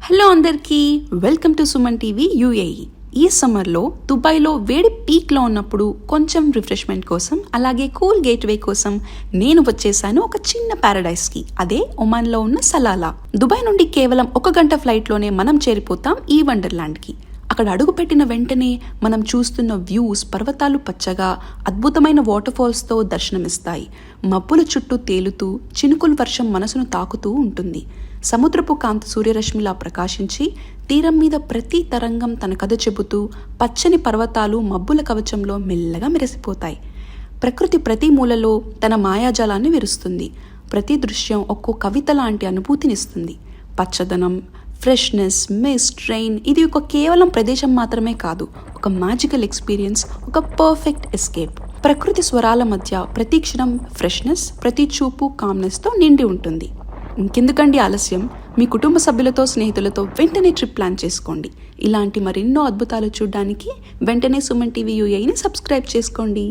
Hello అందరికీ, welcome to Suman TV UAE. ఈ సమ్మర్లో దుబాయ్లో వేడి పీక్లో ఉన్నప్పుడు కొంచెం రిఫ్రెష్మెంట్ కోసం, అలాగే కూల్ గేట్వే కోసం నేను వచ్చేసాను ఒక చిన్న ప్యారడైస్కి. అదే ఒమాన్లో ఉన్న సలాలా. దుబాయ్ నుండి కేవలం 1 గంట ఫ్లైట్లోనే మనం చేరిపోతాం ఈ వండర్లాండ్కి. అక్కడ అడుగుపెట్టిన వెంటనే మనం చూస్తున్న వ్యూస్ పర్వతాలు పచ్చగా, అద్భుతమైన వాటర్ ఫాల్స్తో దర్శనమిస్తాయి. మబ్బుల చుట్టూ తేలుతూ చినుకుల వర్షం మనసును తాకుతూ ఉంటుంది. సముద్రపు కాంతి సూర్యరశ్మిలా ప్రకాశించి తీరం మీద ప్రతి తరంగం తన కథ చెబుతూ పచ్చని పర్వతాలు మబ్బుల కవచంలో మెల్లగా మెరిసిపోతాయి. ప్రకృతి ప్రతి మూలలో తన మాయాజాలాన్ని విరుస్తుంది. ప్రతి దృశ్యం ఒక్కో కవిత లాంటి అనుభూతినిస్తుంది. పచ్చదనం, ఫ్రెష్నెస్, మిస్ట్, రెయిన్, ఇది ఒక కేవలం ప్రదేశం మాత్రమే కాదు, ఒక మ్యాజికల్ ఎక్స్పీరియన్స్, ఒక పర్ఫెక్ట్ ఎస్కేప్. ప్రకృతి స్వరాల మధ్య ప్రతి క్షణం ఫ్రెష్నెస్, ప్రతి చూపు కామ్నెస్తో నిండి ఉంటుంది. ఇంకెందుకండి ఆలస్యం, మీ కుటుంబ సభ్యులతో, స్నేహితులతో వెంటనే ట్రిప్ ప్లాన్ చేసుకోండి. ఇలాంటి మరెన్నో అద్భుతాలు చూడడానికి వెంటనే సుమన్ టీవీ యూఏఈని సబ్స్క్రైబ్ చేసుకోండి.